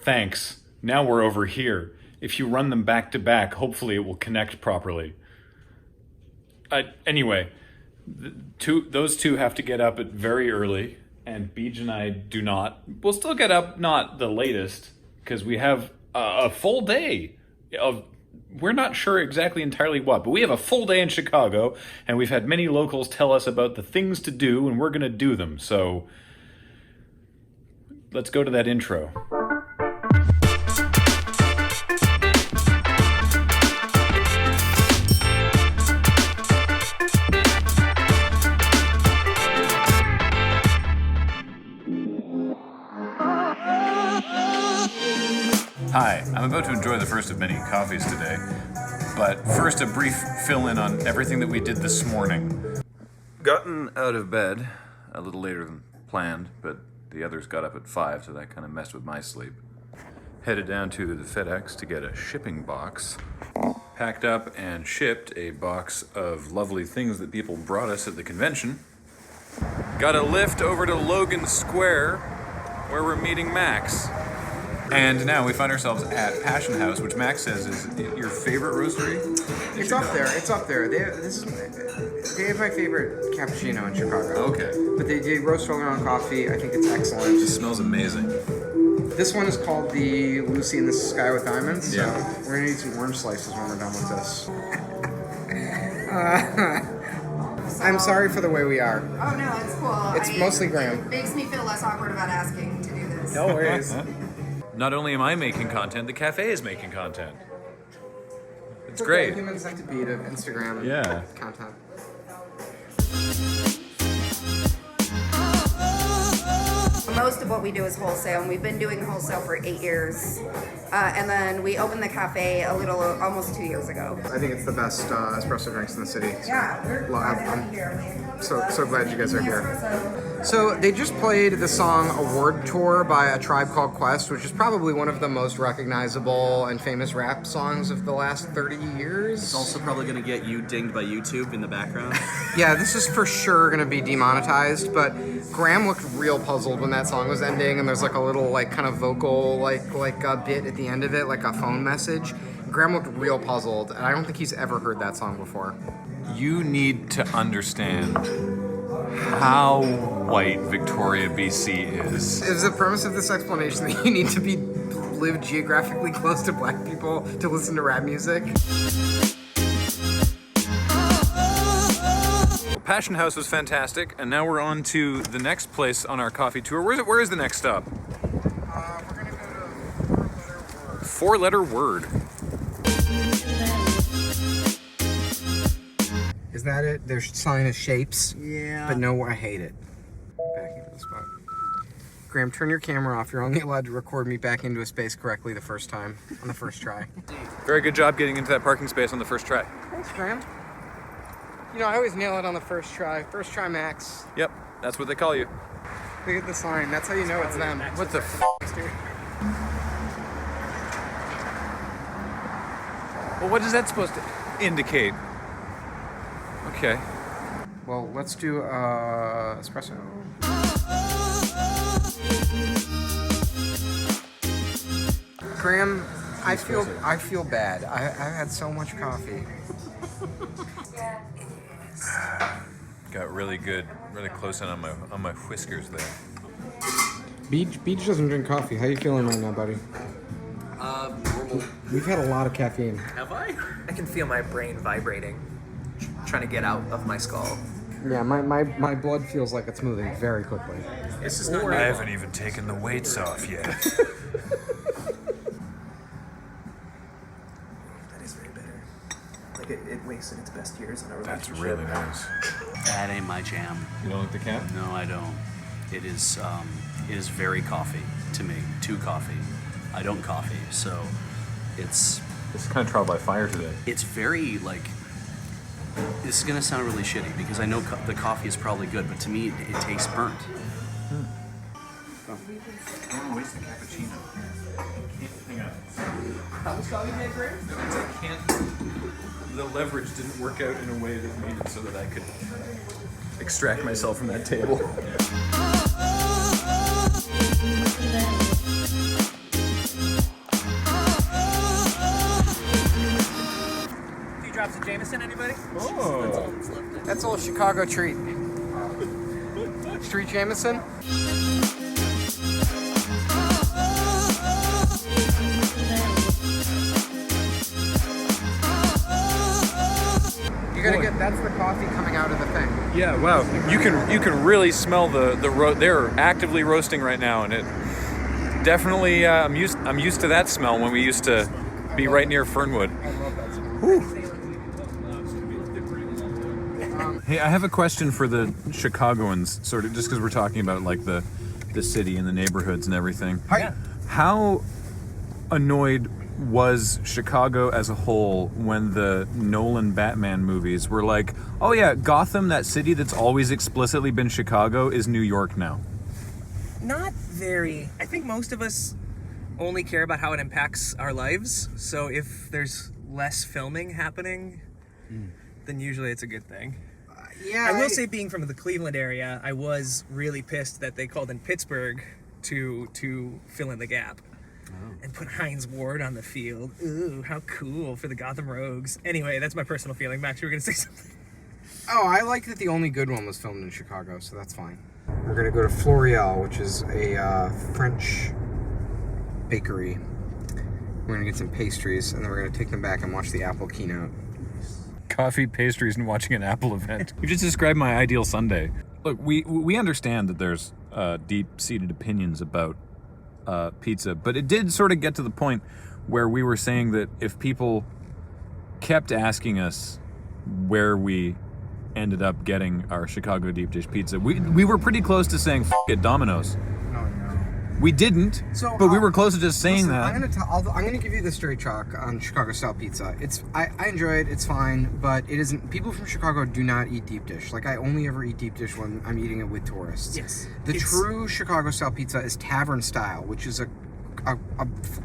Thanks. Now we're over here. If you run them back to back, hopefully it will connect properly. Anyway, those two have to get up at very early, and Beej and I do not. We'll still get up, not the latest, because we have a full day of, we're not sure exactly entirely what, but we have a full day in Chicago, and we've had many locals tell us about the things to do, and we're going to do them. So let's go to that intro. Hi, I'm about to enjoy the first of many coffees today, but first a brief fill-in on everything that we did this morning. Gotten out of bed a little later than planned, but the others got up at 5, so that kind of messed with my sleep. Headed down to the FedEx to get a shipping box. Packed up and shipped a box of lovely things that people brought us at the convention. Got a lift over to Logan Square, where we're meeting Max. And now we find ourselves at Passion House, which Max says is your favorite roastery? It's up there. It's up there. They have my favorite cappuccino in Chicago. Okay. But they roast Rolling on coffee. I think it's excellent. It smells amazing. This one is called the Lucy in the Sky with Diamonds. So Yeah. we're gonna eat some orange slices when we're done with this. I'm sorry for the way we are. Oh no, it's cool. It's mostly Graham. It makes me feel less awkward about asking to do this. No worries. Not only am I making content, the cafe is making content. It's great. Humans have to beat of Instagram and Yeah. content. Most of what we do is wholesale, and we've been doing wholesale for 8 years. And then we opened the cafe almost 2 years ago. I think it's the best espresso drinks in the city. So Yeah, we're glad to have I'm you here. so glad you guys are here. So they just played the song Award Tour by A Tribe Called Quest, which is probably one of the most recognizable and famous rap songs of the last 30 years. It's also probably going to get you dinged by YouTube in the background. Yeah, this is for sure going to be demonetized, but Graham looked real puzzled when that song was ending, and there's like a little like kind of vocal like a bit at the end of it, like a phone message. Graham looked real puzzled, and I don't think he's ever heard that song before. You need to understand how white Victoria, BC is. Is the premise of this explanation that you need to live geographically close to black people to listen to rap music? Passion House was fantastic, and now we're on to the next place on our coffee tour. Where is the next stop? We're gonna go to Four-letter word. Is that it? Their sign is shapes. Yeah. But no, I hate it. Back into the spot. Graham, turn your camera off. You're only allowed to record me back into a space correctly the first time, on the first try. Very good job getting into that parking space on the first try. Thanks, Graham. You know, I always nail it on the first try. First try, Max. Yep, that's what they call you. Look at the sign. That's how you know it's them. What the f***? Well, what is that supposed to indicate? Okay. Well, let's do espresso. Graham, I feel bad. I've had so much coffee. Got really good, really close in on my whiskers there. Beej doesn't drink coffee. How you feeling right now, buddy? Normal. We've had a lot of caffeine. Have I? I can feel my brain vibrating, trying to get out of my skull. Yeah, my blood feels like it's moving very quickly. It's just not I normal. haven't even taken the weights off yet. That is very bitter. Like it wasted its best years in a That's relationship. really nice. That ain't my jam. You don't like the cap? No, I don't. It is very coffee to me. Too coffee. I don't coffee, so it's This is kind of trial by fire today. it's very like. This is gonna sound really shitty because I know the coffee is probably good, but to me it tastes burnt. I don't want to waste the cappuccino. Hang on. How much coffee did you drink? I can't. The leverage didn't work out in a way that made it so that I could extract myself from that table. Jameson, anybody? Oh. That's a little Chicago treat. Street Jameson. You're gonna get, that's the coffee coming out of the thing. Yeah, wow. You can really smell the they're actively roasting right now, and it definitely I'm used to that smell when we used to be right near Fernwood. I love that smell. Hey, I have a question for the Chicagoans, sort of, just because we're talking about like the city and the neighborhoods and everything. Hi. How annoyed was Chicago as a whole when the Nolan Batman movies were like, oh yeah, Gotham, that city that's always explicitly been Chicago, is New York now? Not very. I think most of us only care about how it impacts our lives. So if there's less filming happening, then usually it's a good thing. Yeah. I will say, being from the Cleveland area, I was really pissed that they called in Pittsburgh to fill in the gap. And put Hines Ward on the field. Ooh, how cool for the Gotham Rogues. Anyway, that's my personal feeling. Max, you were going to say something? Oh, I like that the only good one was filmed in Chicago, so that's fine. We're gonna go to Florial, which is a French bakery. We're gonna get some pastries, and then we're gonna take them back and watch the Apple keynote. Coffee, pastries, and watching an Apple event. You just described my ideal Sunday. Look, we understand that there's deep-seated opinions about pizza, but it did sort of get to the point where we were saying that if people kept asking us where we ended up getting our Chicago deep dish pizza, we were pretty close to saying F it, Domino's. We didn't, but we were close to just saying that. I'm gonna give you the straight chalk on Chicago style pizza. I enjoy it. It's fine, but it isn't. People from Chicago do not eat deep dish. Like, I only ever eat deep dish when I'm eating it with tourists. Yes. The true Chicago style pizza is tavern style, which is a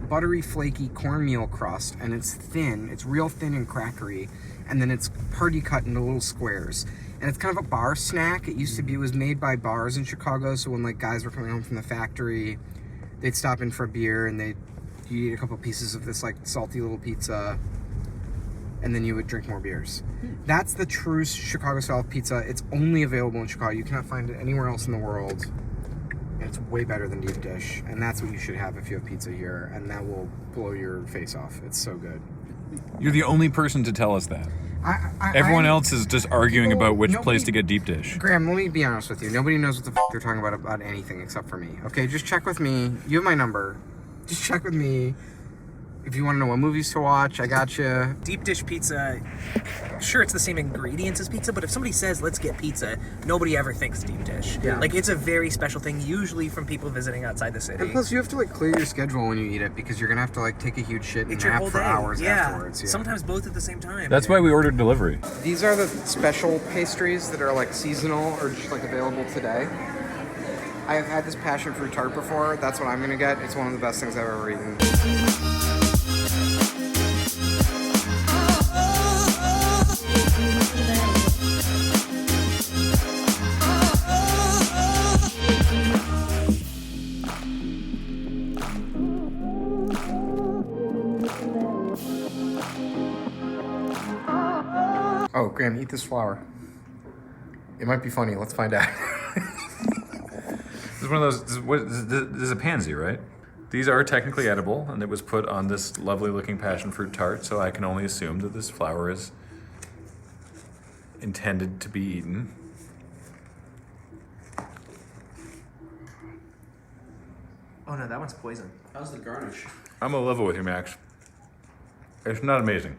buttery, flaky cornmeal crust, and it's thin. It's real thin and crackery, and then it's party cut into little squares. And it's kind of a bar snack. It used to be, it was made by bars in Chicago, so when like guys were coming home from the factory, they'd stop in for a beer and you'd eat a couple pieces of this like salty little pizza, and then you would drink more beers. That's the true Chicago style pizza. It's only available in Chicago. You cannot find it anywhere else in the world. And it's way better than deep dish. And that's what you should have if you have pizza here, and that will blow your face off. It's so good. You're the only person to tell us that. Everyone else is just arguing about which place to get deep dish. Graham, let me be honest with you. Nobody knows what the they're talking about anything except for me. Okay, just check with me. You have my number. Just check with me. If you want to know what movies to watch, I got you. Deep dish pizza, sure, it's the same ingredients as pizza, but if somebody says, let's get pizza, nobody ever thinks deep dish. Yeah. Like, it's a very special thing, usually from people visiting outside the city. And plus, you have to like clear your schedule when you eat it, because you're gonna have to like take a huge shit and It's your nap whole for day. hours Yeah. afterwards. Yeah. Sometimes both at the same time. That's why we ordered delivery. These are the special pastries that are like seasonal or just like available today. I have had this passion fruit tart before. That's what I'm gonna get. It's one of the best things I've ever eaten. Oh, Graham, eat this flower. It might be funny. Let's find out. This is one of those. This is a pansy, right? These are technically edible, and it was put on this lovely-looking passion fruit tart. So I can only assume that this flower is intended to be eaten. Oh no, that one's poison. How's the garnish? I'm gonna level with you, Max. It's not amazing.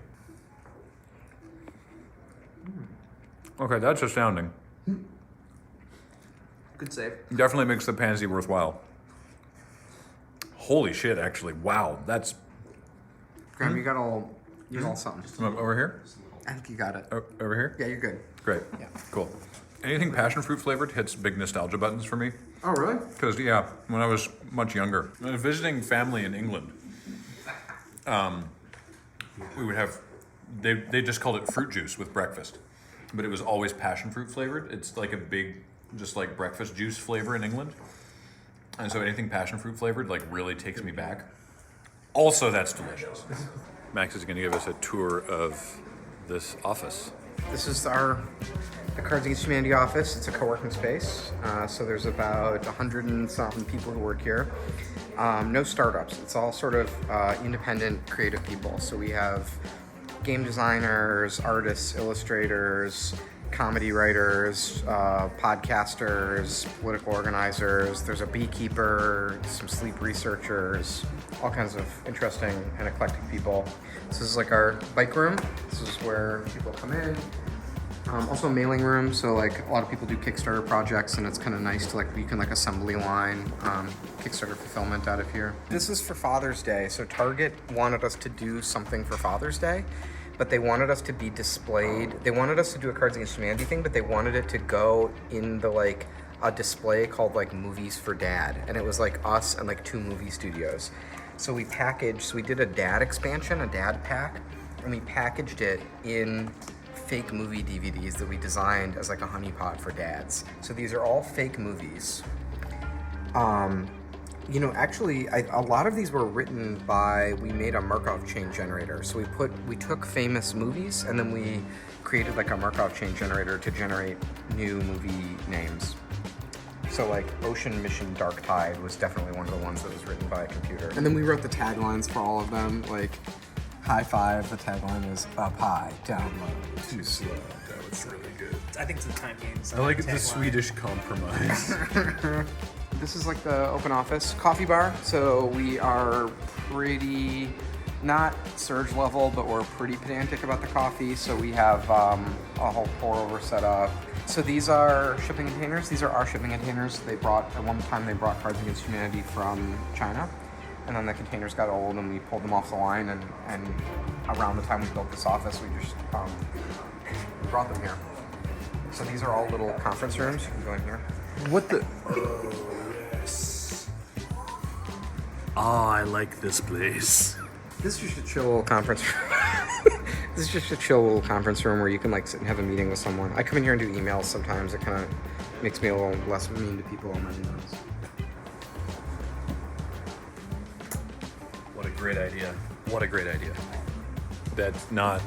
Okay, that's astounding. Good save. Definitely makes the pansy worthwhile. Holy shit, actually. Wow, that's... Graham, you got all something. Over here? I think you got it. Over here? Yeah, you're good. Great. Yeah. Cool. Anything passion fruit flavored hits big nostalgia buttons for me. Oh, really? Because, yeah, when I was much younger, when I was visiting family in England, we would have... They just called it fruit juice with breakfast. But it was always passion fruit flavored. It's like a big, just like breakfast juice flavor in England. And so anything passion fruit flavored like really takes me back. Also, that's delicious. Max is going to give us a tour of this office? This is the Cards Against Humanity office. It's a co-working space. So there's about 100 and something people who work here. No startups. It's all sort of independent, creative people. So we have game designers, artists, illustrators, comedy writers, podcasters, political organizers. There's a beekeeper, some sleep researchers, all kinds of interesting and eclectic people. This is like our bike room. This is where people come in. Also a mailing room, so like a lot of people do Kickstarter projects, and it's kind of nice to you can assembly line Kickstarter fulfillment out of here. This is for Father's Day, so Target wanted us to do something for Father's Day, but they wanted us to be displayed. They wanted us to do a Cards Against Humanity thing, but they wanted it to go in the a display called Movies for Dad, and it was us and 2 movie studios. So we did a dad expansion, a dad pack, and we packaged it in fake movie DVDs that we designed as a honeypot for dads. So these are all fake movies. Actually, a lot of these were written we made a Markov chain generator. So we took famous movies and then we created a Markov chain generator to generate new movie names. So Ocean Mission Dark Tide was definitely one of the ones that was written by a computer. And then we wrote the taglines for all of them, High Five, the tagline is up high, down low, too slow. That was really good. I think it's the time games. I like the tagline. Swedish compromise. This is the open office coffee bar. So we are pretty, not surge level, but we're pretty pedantic about the coffee. So we have a whole pour over set up. So these are shipping containers. These are our shipping containers. At one time they brought Cards Against Humanity from China. And then the containers got old and we pulled them off the line, and around the time we built this office, we just brought them here. So these are all little conference rooms. You can go in here. What the? Yes. Oh, I like this place. This is just a chill little conference room. This is just a chill little conference room where you can sit and have a meeting with someone. I come in here and do emails sometimes. It kind of makes me a little less mean to people on my emails. What a great idea. What a great idea. That's not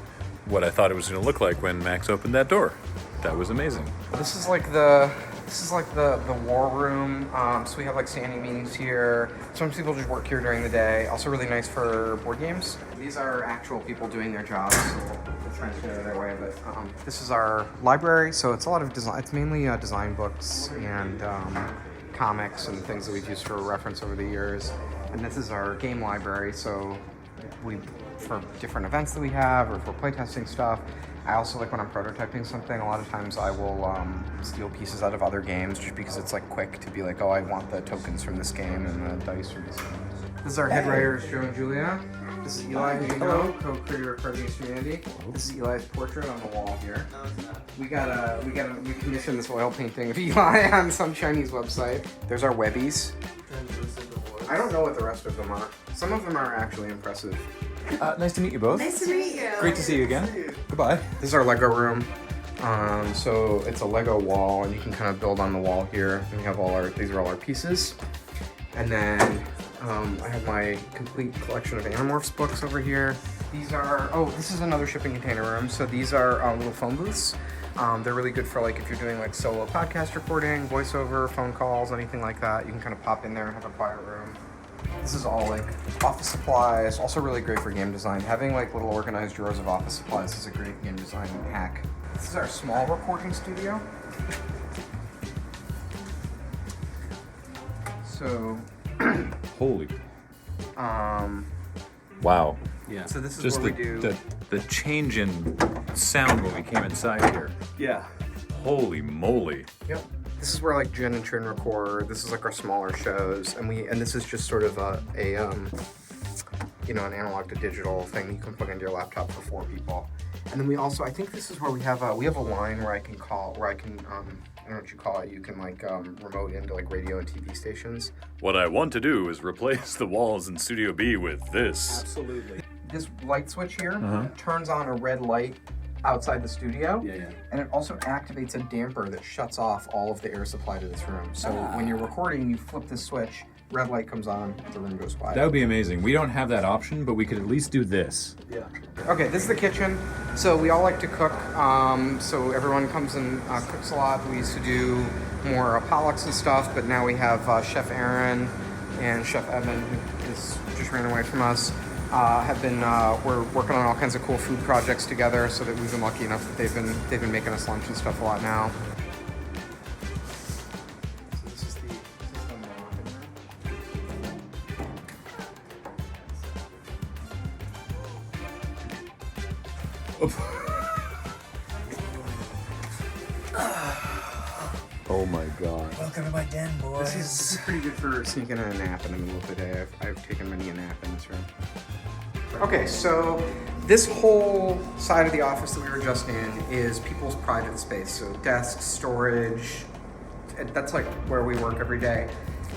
what I thought it was going to look like when Max opened that door. That was amazing. This is the war room. So we have standing meetings here. Some people just work here during the day. Also really nice for board games. These are actual people doing their jobs, so we'll try to get out of their way. But this is our library. So it's a lot of design. It's mainly design books and comics and things that we've used for reference over the years. And this is our game library. So for different events that we have or for playtesting stuff. I also when I'm prototyping something, a lot of times I will steal pieces out of other games just because it's quick to be oh, I want the tokens from this game and the dice from this game. This is our head writers, Joe and Julia. This is Eli and Gino, co-creator of Cards Against Humanity. This is Eli's portrait on the wall here. We commissioned this oil painting of Eli on some Chinese website. There's our Webbies. I don't know what the rest of them are. Some of them are actually impressive. Nice to meet you both. Nice to meet you. Great to see you again. Goodbye. This is our Lego room. So it's a Lego wall, and you can kind of build on the wall here. And we have these are all our pieces. And then I have my complete collection of Animorphs books over here. This is another shipping container room. So these are little phone booths. They're really good for if you're doing solo podcast recording, voiceover, phone calls, anything like that. You can kind of pop in there and have a quiet room. This is all office supplies. Also really great for game design. Having little organized drawers of office supplies is a great game design hack. This is our small recording studio. So, Holy. Wow. Yeah. so this is Just what we do. the change in sound when we came inside here. Yeah. Holy moly. Yep. This is where Jen and Trin record. This is our smaller shows, and this is just sort of an analog to digital thing you can plug into your laptop for 4 people. And then we also, I think this is where we have a line where I can I don't know what you call it. You can remote into radio and TV stations. What I want to do is replace the walls in Studio B with this. Absolutely. This light switch here turns on a red light outside the studio, and it also activates a damper that shuts off all of the air supply to this room. So when you're recording, you flip this switch, red light comes on, the room goes quiet. That would be amazing. We don't have that option, but we could at least do this. Yeah. Okay, this is the kitchen. So we all like to cook. So everyone comes and cooks a lot. We used to do more PAX and stuff, but now we have Chef Aaron and Chef Evan, who just ran away from us. We're working on all kinds of cool food projects together, so that we've been lucky enough that they've been making us lunch and stuff a lot now. So this is the Oh my god. Welcome to my den, boys. This is pretty good for sneaking in a nap in the middle of the day. I've taken many a nap in this room. Okay, so this whole side of the office that we were just in is people's private space. So desks, storage, that's like where we work every day.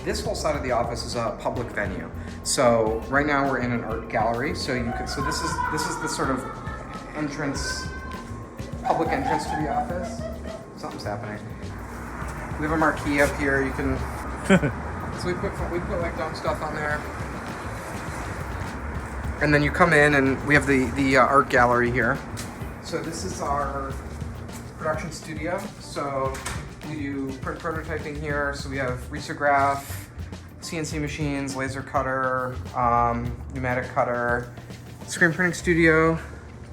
This whole side of the office is a public venue. So right now we're in an art gallery. So this is the sort of entrance, public entrance to the office. Something's happening. We have a marquee up here. You can. So we put like dumb stuff on there. And then you come in, and we have the art gallery here. So this is our production studio. So we do print prototyping here. So we have risograph, CNC machines, laser cutter, pneumatic cutter, screen printing studio.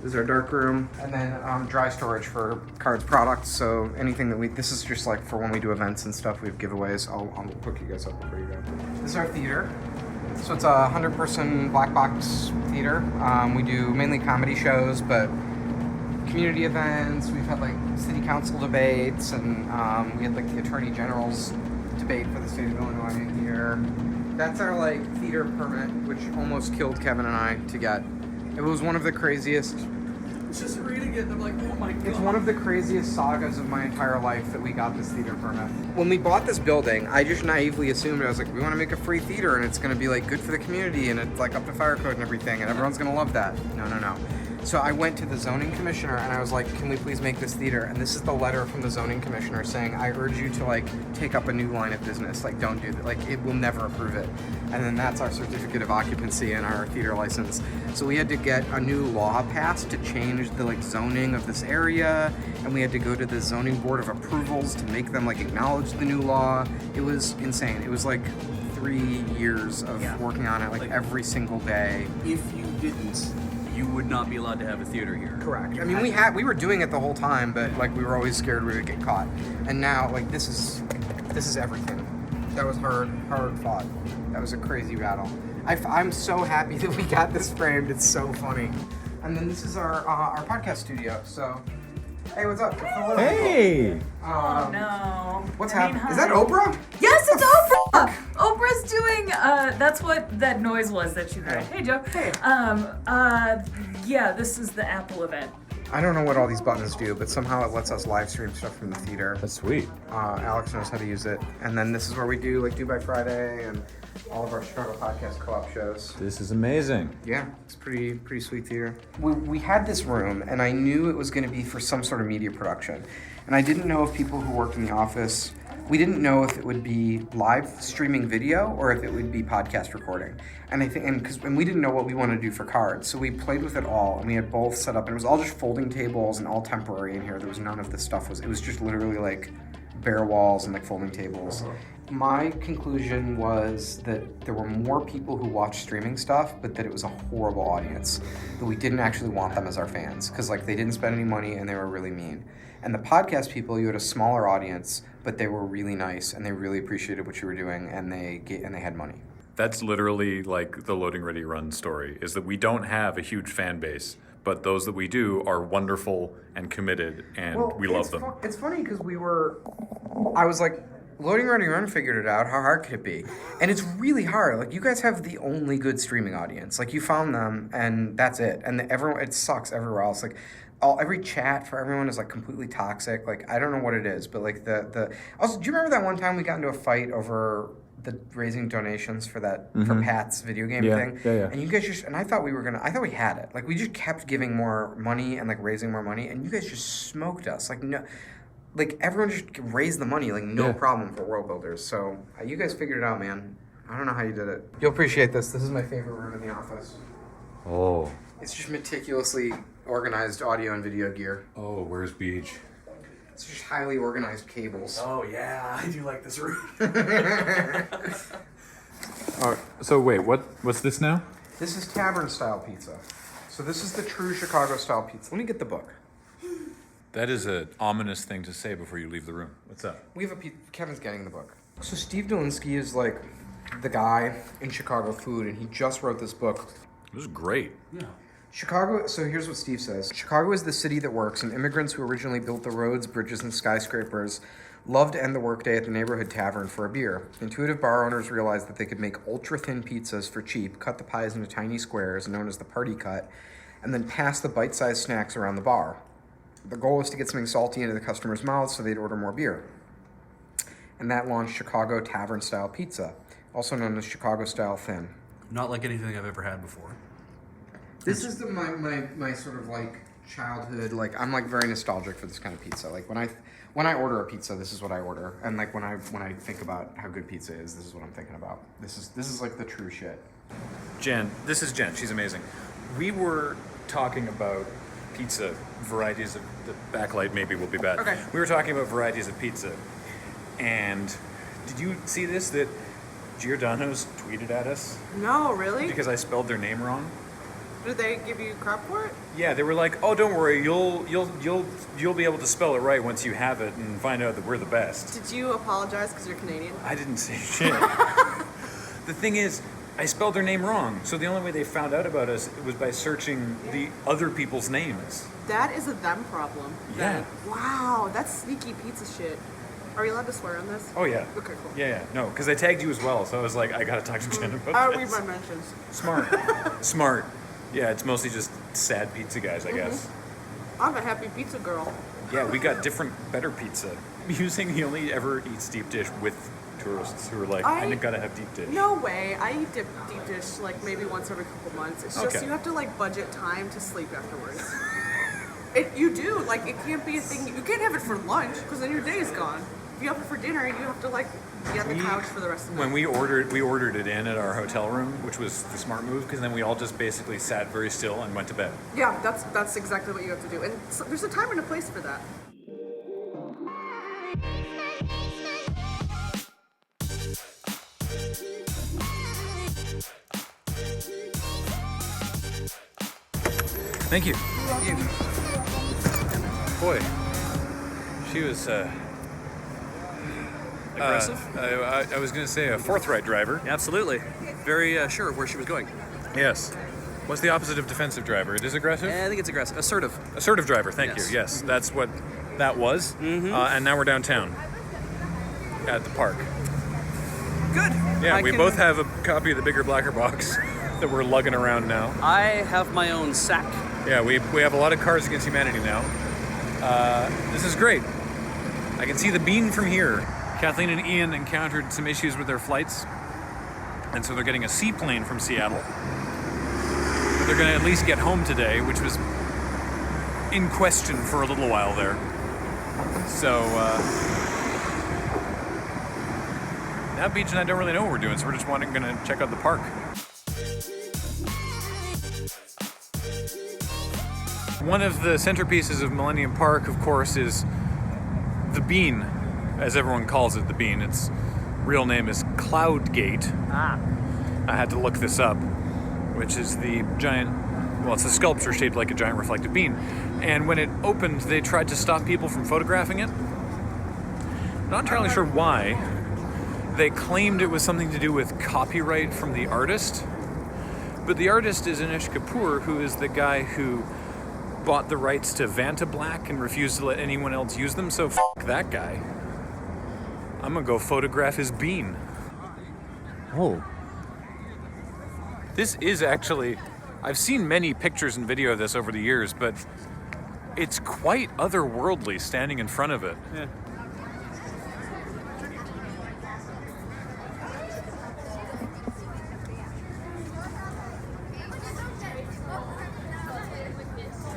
This is our dark room, and then dry storage for cards products. So anything that this is just like for when we do events and stuff, we have giveaways. I'll hook you guys up before you go. This is our theater. So it's a 100-person black box theater. We do mainly comedy shows, but community events. We've had like city council debates, and we had like the attorney general's debate for the state of Illinois here. That's our like theater permit, which almost killed Kevin and I to get. It was one of the craziest. It's just reading it, and I'm like, oh my god. It's one of the craziest sagas of my entire life that we got this theater permit. When we bought this building, I just naively assumed, I was like, we want to make a free theater, and it's going to be like good for the community, and it's like up to fire code and everything, and everyone's going to love that. No. So I went to the zoning commissioner, and I was like, can we please make this theater? And this is the letter from the zoning commissioner saying, I urge you to like take up a new line of business. Like, don't do that. Like, it will never approve it. And then that's our certificate of occupancy and our theater license. So we had to get a new law passed to change the like zoning of this area, and we had to go to the zoning board of approvals to make them like acknowledge the new law. It was insane. It was like 3 years of working on it like every single day. If you didn't, you would not be allowed to have a theater here. Correct. I mean, we were doing it the whole time, but like we were always scared we would get caught. And now, like this is everything. That was hard fought. That was a crazy battle. I'm so happy that we got this framed. It's so funny. And then this is our podcast studio. So, hey, what's up? Hey! Oh no. What's I mean, happening? Is that Oprah? Yes, it's Oprah! Oprah's doing, that's what that noise was that you heard. Hey, Joe. Hey. Yeah, this is the Apple event. I don't know what all these buttons do, but somehow it lets us live stream stuff from the theater. That's sweet. Alex knows how to use it. And then this is where we do like Do by Friday and all of our Chicago podcast co-op shows. This is amazing. Yeah, it's pretty sweet theater. We had this room, and I knew it was going to be for some sort of media production. And I didn't know if people who worked in the office, we didn't know if it would be live streaming video or if it would be podcast recording. And I think, and we didn't know what we wanted to do for cards, so we played with it all, and we had both set up, and it was all just folding tables and all temporary in here. There was none of this stuff. It was just literally like bare walls and like folding tables. My conclusion was that there were more people who watched streaming stuff, but that it was a horrible audience, that we didn't actually want them as our fans, because like they didn't spend any money and they were really mean. And the podcast people, you had a smaller audience, but they were really nice and they really appreciated what you were doing, and they had money. That's literally like the Loading Ready Run story, is that we don't have a huge fan base, but those that we do are wonderful and committed, and we love them. It's funny because I was like, Loading Ready Run figured it out. How hard could it be? And it's really hard. Like, you guys have the only good streaming audience. Like, you found them, and that's it. And it sucks everywhere else. Like, every chat for everyone is like completely toxic. Like, I don't know what it is, but like also, do you remember that one time we got into a fight over the raising donations for that for Pat's video game thing? Yeah. And you guys I thought we had it. Like, we just kept giving more money and like raising more money, and you guys just smoked us. Like, no. Like, everyone just raised the money, like, no problem for World Builders. So, you guys figured it out, man. I don't know how you did it. You'll appreciate this. This is my favorite room in the office. Oh. It's just meticulously organized audio and video gear. Oh, where's Beej? It's just highly organized cables. Oh yeah, I do like this room. Oh, so wait, what's this now? This is tavern style pizza. So this is the true Chicago style pizza. Let me get the book. That is an ominous thing to say before you leave the room. What's up? We have Kevin's getting the book. So Steve Dolinsky is like the guy in Chicago food, and he just wrote this book. This is great. Yeah. Chicago, so here's what Steve says. Chicago is the city that works, and immigrants who originally built the roads, bridges, and skyscrapers loved to end the workday at the neighborhood tavern for a beer. Intuitive bar owners realized that they could make ultra-thin pizzas for cheap, cut the pies into tiny squares, known as the party cut, and then pass the bite-sized snacks around the bar. The goal was to get something salty into the customers' mouths so they'd order more beer. And that launched Chicago tavern-style pizza, also known as Chicago-style thin. Not like anything I've ever had before. This is my sort of like childhood, like I'm like very nostalgic for this kind of pizza. Like when I order a pizza, this is what I order. And like when I think about how good pizza is, this is what I'm thinking about. This is like the true shit. Jen, this is Jen. She's amazing. We were talking about pizza varieties of the backlight maybe will be bad. Okay. We were talking about varieties of pizza. And did you see this that Giordano's tweeted at us No, really? because I spelled their name wrong? Did they give you crap for it? Yeah, they were like, "Oh, don't worry, you'll be able to spell it right once you have it and find out that we're the best." Did you apologize because you're Canadian? I didn't say shit. The thing is, I spelled their name wrong, so the only way they found out about us was by searching the other people's names. That is a them problem. Yeah. Wow, that's sneaky pizza shit. Are you allowed to swear on this? Oh yeah. Okay, cool. Yeah, no, because I tagged you as well, so I was like, I gotta talk to Jen about I'll this. read my mentions. Smart. Yeah, it's mostly just sad pizza guys, I guess. I'm a happy pizza girl. Yeah, we got different, better pizza. You saying he only ever eats deep dish with tourists who are like, I gotta have deep dish. No way. I eat deep dish like maybe once every couple months. It's just Okay. you have to like budget time to sleep afterwards. You do. Like it can't be a thing. You can't have it for lunch because then your day is gone. If you have it for dinner, you have to like be on the couch for the rest of the When night. we ordered it in at our hotel room, which was the smart move, because then we all just basically sat very still and went to bed. Yeah, that's exactly what you have to do. And so, there's a time and a place for that. Thank you. Boy, she was Aggressive? I was gonna say a forthright driver. Absolutely. Very sure of where she was going. Yes. What's the opposite of defensive driver? It is aggressive? I think it's aggressive. Assertive. Assertive driver, thank Yes. you. Yes, that's what that was. And now we're downtown at the park. Good. Yeah, I we can- both have a copy of the bigger, blacker box that we're lugging around now. I have my own sack. Yeah, we have a lot of Cards Against Humanity now. This is great. I can see the bean from here. Kathleen and Ian encountered some issues with their flights, and so they're getting a seaplane from Seattle. But they're going to at least get home today, which was in question for a little while there. So now Beej and I don't really know what we're doing, so we're just going to check out the park. One of the centerpieces of Millennium Park, of course, is the Bean, as everyone calls it, the Bean. Its real name is Cloud Gate. I had to look this up, which is the giant, well, it's a sculpture shaped like a giant reflective bean. And when it opened, they tried to stop people from photographing it. Not entirely sure why. They claimed it was something to do with copyright from the artist. But the artist is Anish Kapoor, who is the guy who bought the rights to Vanta Black and refused to let anyone else use them, so f*** that guy. I'm gonna go photograph his bean. Oh. This is actually, I've seen many pictures and video of this over the years, but it's quite otherworldly standing in front of it. Yeah.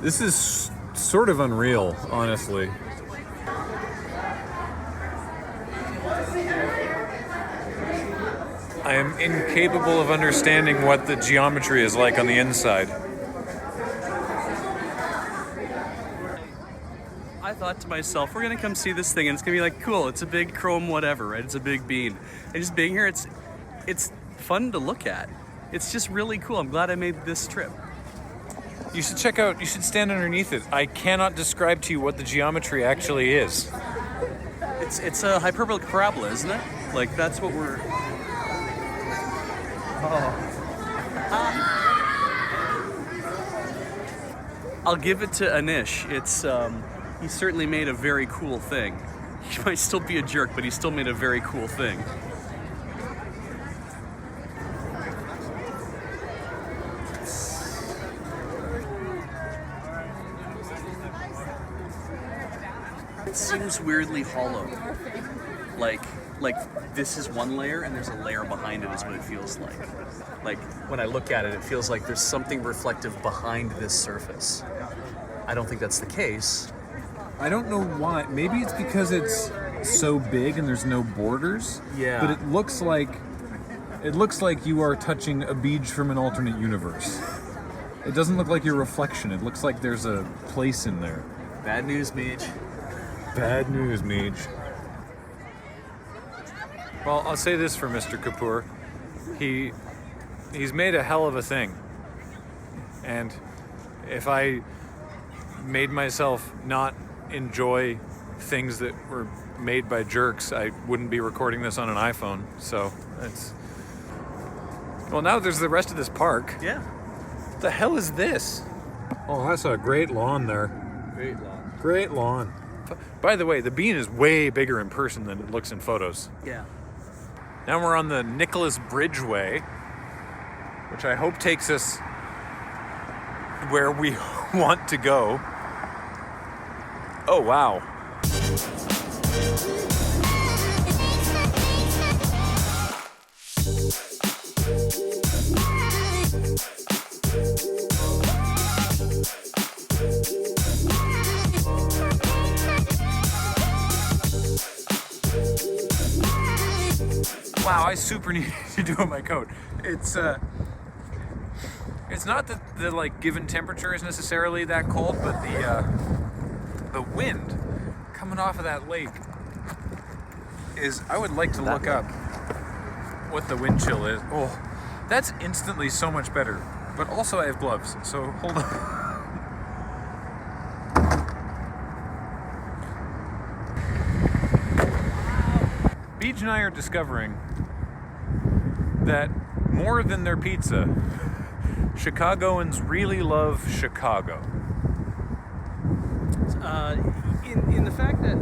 This is sort of unreal, honestly. I am incapable of understanding what the geometry is like on the inside. I thought to myself, we're gonna come see this thing and it's gonna be like, cool, it's a big chrome whatever, right? It's a big bean. And just being here, it's fun to look at. It's just really cool. I'm glad I made this trip. You should you should stand underneath it. I cannot describe to you what the geometry actually is. It's a hyperbolic parabola, isn't it? Like, that's what we're... I'll give it to Anish. He certainly made a very cool thing. He might still be a jerk, but he still made a very cool thing. It seems weirdly hollow. Like this is one layer and there's a layer behind it is what it feels like. Like when I look at it, it feels like there's something reflective behind this surface. I don't think that's the case. I don't know why. Maybe it's because it's so big and there's no borders. Yeah. But it looks like you are touching a beej from an alternate universe. It doesn't look like your reflection. It looks like there's a place in there. Bad news, Beej. Bad news, Beej. Well, I'll say this for Mr. Kapoor. He's made a hell of a thing. And if I made myself not enjoy things that were made by jerks, I wouldn't be recording this on an iPhone. So it's... Well, now there's the rest of this park. Yeah. What the hell is this? Oh, that's a great lawn there. Great lawn. Great lawn. By the way, the bean is way bigger in person than it looks in photos. Yeah. Now we're on the Nicholas Bridgeway, which I hope takes us where we want to go. Oh, wow. Wow, I super need to do my coat. It's not that the like given temperature is necessarily that cold, but the wind coming off of that lake is. I would like to look up what the wind chill is. Oh, that's instantly so much better. But also I have gloves, so hold on. Beej and I are discovering that more than their pizza, Chicagoans really love Chicago. In the fact that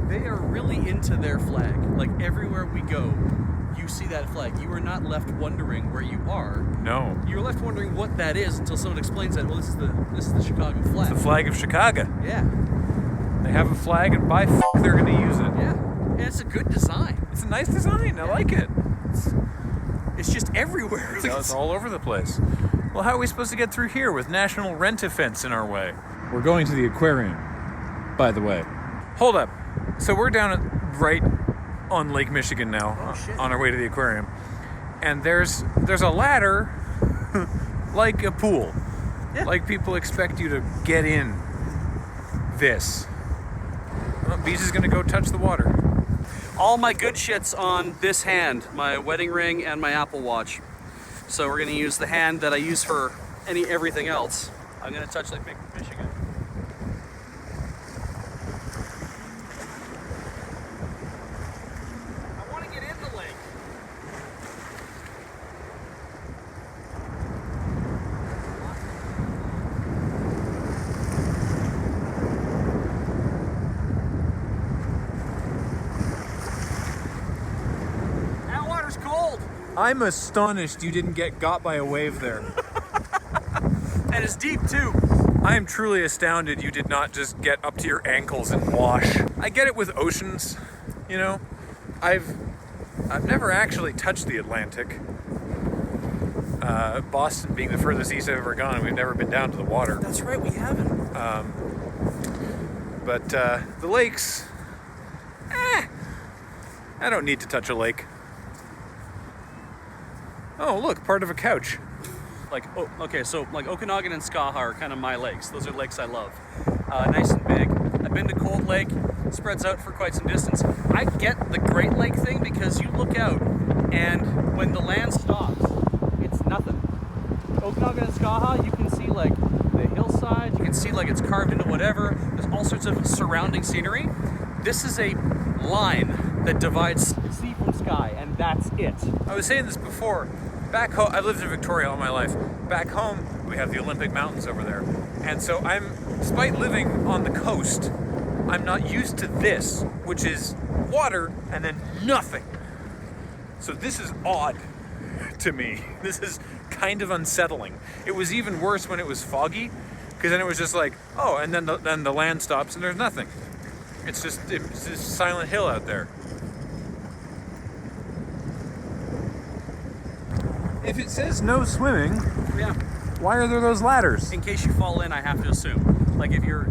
they are really into their flag. Like everywhere we go, you see that flag. You are not left wondering where you are. No. You're left wondering what that is until someone explains that. Well, this is the Chicago flag. It's the flag of Chicago. Yeah. They have a flag, and by they're going to use it. Yeah. And it's a good design. It's a nice design. I like it. It's just everywhere. It's all over the place. Well, how are we supposed to get through here with National Rent-A-Fence in our way? We're going to the aquarium, by the way. Hold up. So we're down right on Lake Michigan now, on our way to the aquarium. And there's a ladder like a pool. Yeah. Like people expect you to get in this. Well, Beej is going to go touch the water. All my good shit's on this hand, my wedding ring and my Apple Watch. So we're gonna use the hand that I use for everything else. I'm gonna touch Lake Michigan. I want to get in the lake. That water's cold. I'm astonished you didn't get got by a wave there. And it's deep too. I am truly astounded you did not just get up to your ankles and wash. I get it with oceans, you know. I've never actually touched the Atlantic. Boston being the furthest east I've ever gone, we've never been down to the water. That's right, we haven't. But the lakes, I don't need to touch a lake. Oh, look, part of a couch. Like, oh, okay, so like Okanagan and Skaha are kind of my lakes. Those are lakes I love. Nice and big. I've been to Cold Lake, spreads out for quite some distance. I get the Great Lake thing because you look out and when the land stops, it's nothing. Okanagan and Skaha, you can see like the hillside, you can see like it's carved into whatever. There's all sorts of surrounding scenery. This is a line that divides sea from sky, and that's it. I was saying this before. Back home, I lived in Victoria all my life. Back home, we have the Olympic Mountains over there. And so despite living on the coast, I'm not used to this, which is water and then nothing. So this is odd to me. This is kind of unsettling. It was even worse when it was foggy, because then it was just like, oh, and then the land stops and there's nothing. It's just Silent Hill out there. If it says no swimming, Yeah. why are there those ladders? In case you fall in, I have to assume. Like if you're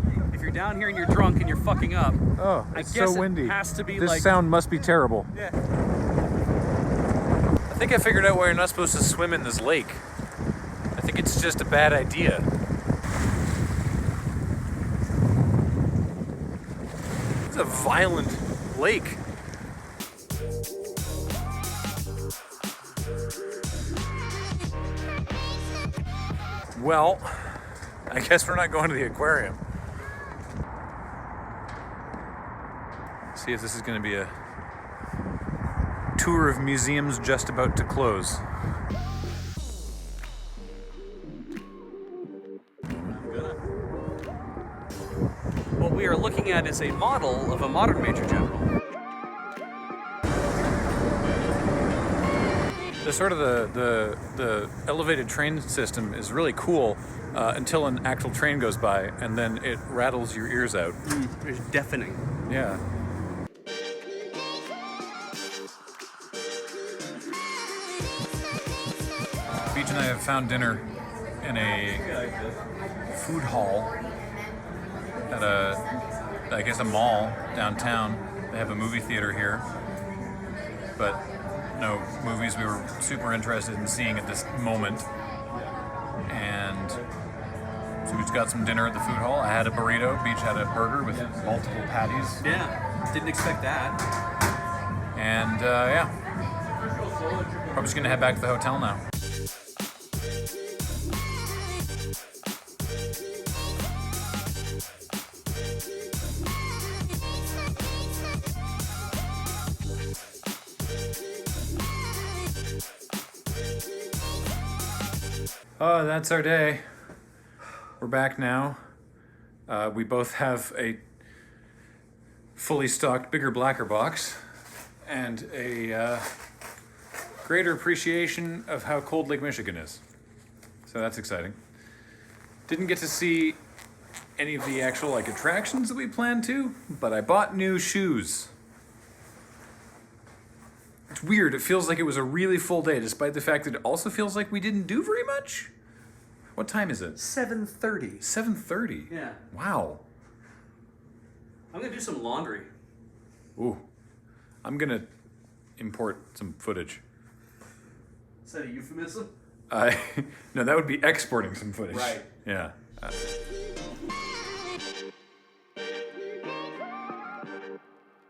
down here and you're drunk and you're fucking up, Oh, I it's guess so windy. it has to be This like sound must be terrible. Yeah. I think I figured out why you're not supposed to swim in this lake. I think it's just a bad idea. It's a violent lake. Well, I guess we're not going to the aquarium. See if this is going to be a tour of museums just about to close. What we are looking at is a model of a modern Major General. The sort of the elevated train system is really cool until an actual train goes by, and then it rattles your ears out. It's deafening. Yeah. Beej and I have found dinner in a food hall at I guess a mall downtown. They have a movie theater here, but no movies we were super interested in seeing at this moment. And so we just got some dinner at the food hall. I had a burrito. Beej had a burger with multiple patties. Yeah, didn't expect that. And yeah, probably just gonna head back to the hotel now. Oh, that's our day. We're back now. We both have a fully stocked, bigger, blacker box and a greater appreciation of how cold Lake Michigan is. So that's exciting. Didn't get to see any of the actual attractions that we planned to, but I bought new shoes. It's weird. It feels like it was a really full day, despite the fact that it also feels like we didn't do very much. What time is it? 7:30. 7:30. Yeah. Wow. I'm gonna do some laundry. Ooh. I'm gonna import some footage. Is that a euphemism? No, that would be exporting some footage. Right. Yeah.